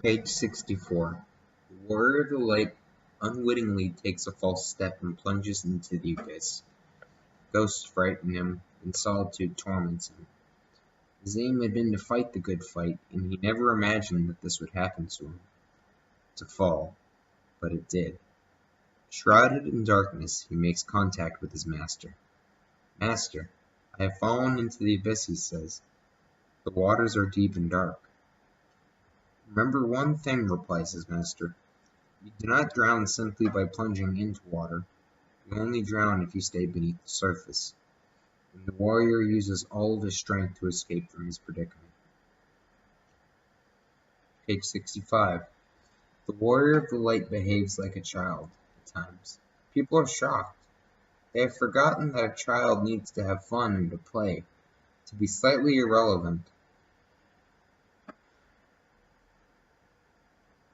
Page 64. The warrior of the light unwittingly takes a false step and plunges into the abyss. Ghosts frighten him, and solitude torments him. His aim had been to fight the good fight, and he never imagined that this would happen to him. To fall. But it did. Shrouded in darkness, he makes contact with his master. Master, I have fallen into the abyss, he says. The waters are deep and dark. Remember one thing, replies his master. You do not drown simply by plunging into water. You only drown if you stay beneath the surface. And the warrior uses all of his strength to escape from his predicament. Page 65. The warrior of the light behaves like a child at times. People are shocked. They have forgotten that a child needs to have fun and to play, to be slightly irrelevant,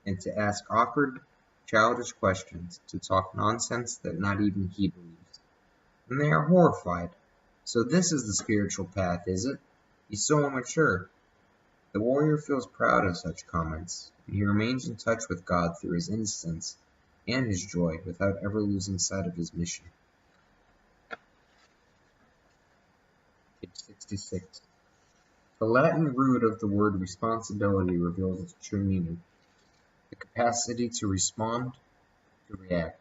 and to ask awkward, childish questions, to talk nonsense that not even he believes. And they are horrified. So this is the spiritual path, is it? He's so immature. The warrior feels proud of such comments, and he remains in touch with God through his innocence and his joy without ever losing sight of his mission. Page 66. The Latin root of the word responsibility reveals its true meaning. The capacity to respond, to react.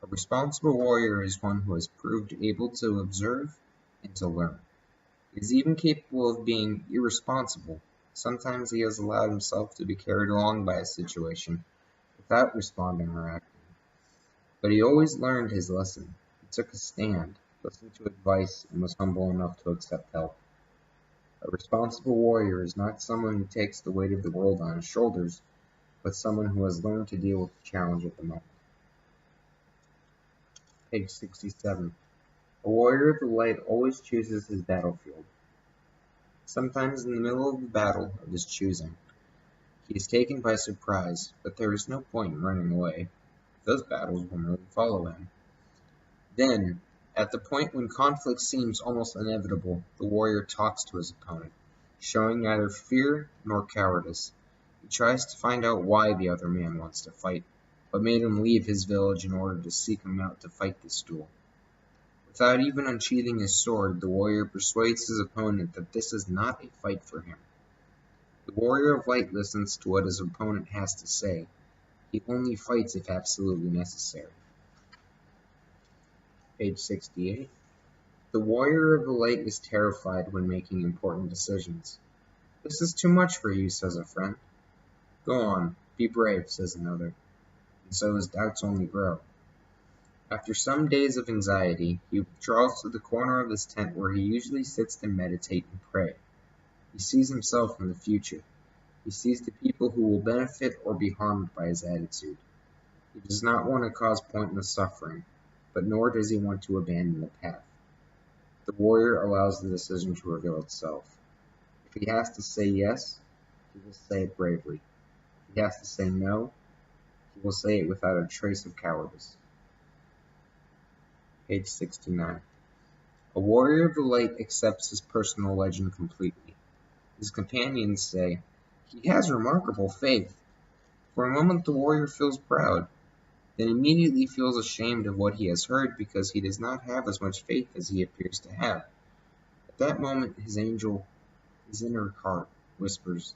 A responsible warrior is one who has proved able to observe and to learn. He is even capable of being irresponsible. Sometimes he has allowed himself to be carried along by a situation without responding or acting. But he always learned his lesson. He took a stand, listened to advice, and was humble enough to accept help. A responsible warrior is not someone who takes the weight of the world on his shoulders, but someone who has learned to deal with the challenge of the moment. Page 67. A warrior of the light always chooses his battlefield. Sometimes in the middle of the battle of his choosing, he is taken by surprise, but there is no point in running away. Those battles will merely follow him. Then, at the point when conflict seems almost inevitable, the warrior talks to his opponent, showing neither fear nor cowardice. He tries to find out why the other man wants to fight, but made him leave his village in order to seek him out to fight this duel. Without even unsheathing his sword, the warrior persuades his opponent that this is not a fight for him. The warrior of light listens to what his opponent has to say. He only fights if absolutely necessary. Page 68. The warrior of the light is terrified when making important decisions. This is too much for you, says a friend. Go on, be brave, says another. And so his doubts only grow. After some days of anxiety, he withdraws to the corner of his tent where he usually sits to meditate and pray. He sees himself in the future. He sees the people who will benefit or be harmed by his attitude. He does not want to cause pointless suffering, but nor does he want to abandon the path. The warrior allows the decision to reveal itself. If he has to say yes, he will say it bravely. If he has to say no, he will say it without a trace of cowardice. Page 69. A warrior of the light accepts his personal legend completely. His companions say, he has remarkable faith. For a moment the warrior feels proud, then immediately feels ashamed of what he has heard because he does not have as much faith as he appears to have. At that moment his inner heart, whispers,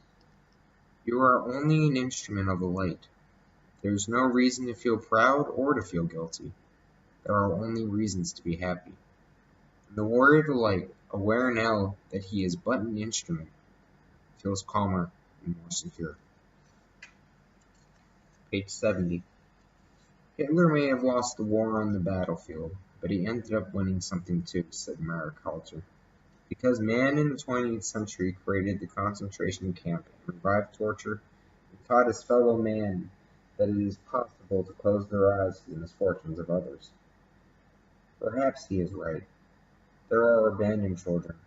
you are only an instrument of the light. There is no reason to feel proud or to feel guilty. There are only reasons to be happy. And the warrior of the light, aware now that he is but an instrument, feels calmer and more secure. Page 70. Hitler may have lost the war on the battlefield, but he ended up winning something too, said Marek Halter. Because man in the 20th century created the concentration camp and revived torture, he taught his fellow man that it is possible to close their eyes to the misfortunes of others. Perhaps he is right. There are abandoned children,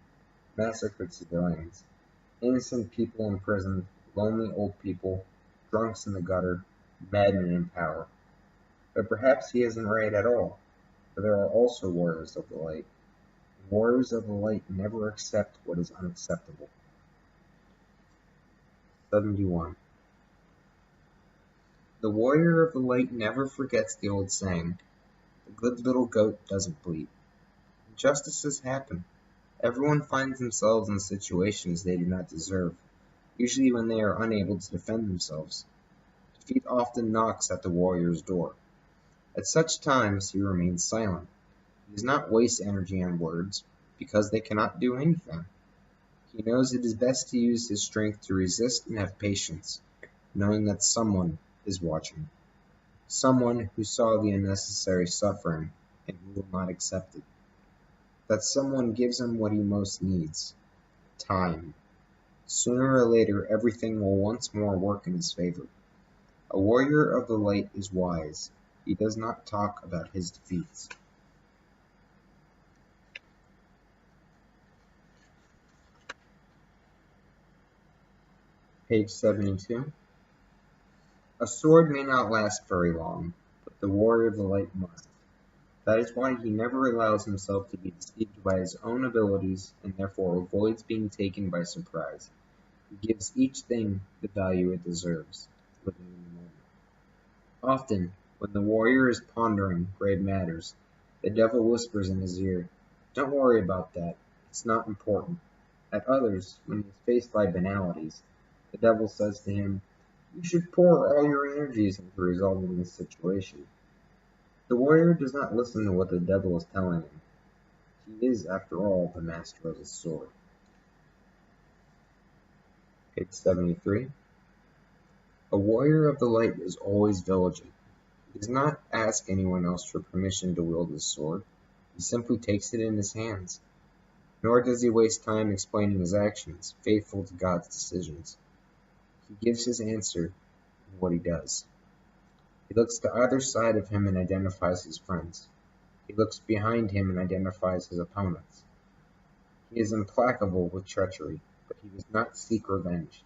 massacred civilians, innocent people imprisoned, lonely old people, drunks in the gutter, madmen in power. But perhaps he isn't right at all, for there are also warriors of the light. Warriors of the light never accept what is unacceptable. 71. The warrior of the light never forgets the old saying, "The good little goat doesn't bleat." Injustices happen. Everyone finds themselves in situations they do not deserve, usually when they are unable to defend themselves. Defeat often knocks at the warrior's door. At such times he remains silent. He does not waste energy on words, because they cannot do anything. He knows it is best to use his strength to resist and have patience, knowing that someone is watching. Someone who saw the unnecessary suffering and who will not accept it. That someone gives him what he most needs: time. Sooner or later everything will once more work in his favor. A warrior of the light is wise. He does not talk about his defeats. Page 72. A sword may not last very long, but the warrior of the light must. That is why he never allows himself to be deceived by his own abilities and therefore avoids being taken by surprise. He gives each thing the value it deserves, living in the moment. Often, when the warrior is pondering grave matters, the devil whispers in his ear, "Don't worry about that, it's not important." At others, when he is faced by banalities, the devil says to him, "You should pour all your energies into resolving this situation." The warrior does not listen to what the devil is telling him. He is, after all, the master of his sword. Page 73. A warrior of the light is always vigilant. He does not ask anyone else for permission to wield his sword. He simply takes it in his hands. Nor does he waste time explaining his actions, faithful to God's decisions. He gives his answer in what he does. He looks to either side of him and identifies his friends. He looks behind him and identifies his opponents. He is implacable with treachery, but he does not seek revenge.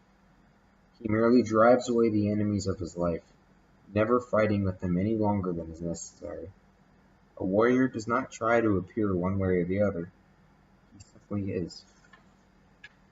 He merely drives away the enemies of his life, never fighting with them any longer than is necessary. A warrior does not try to appear one way or the other. He simply is.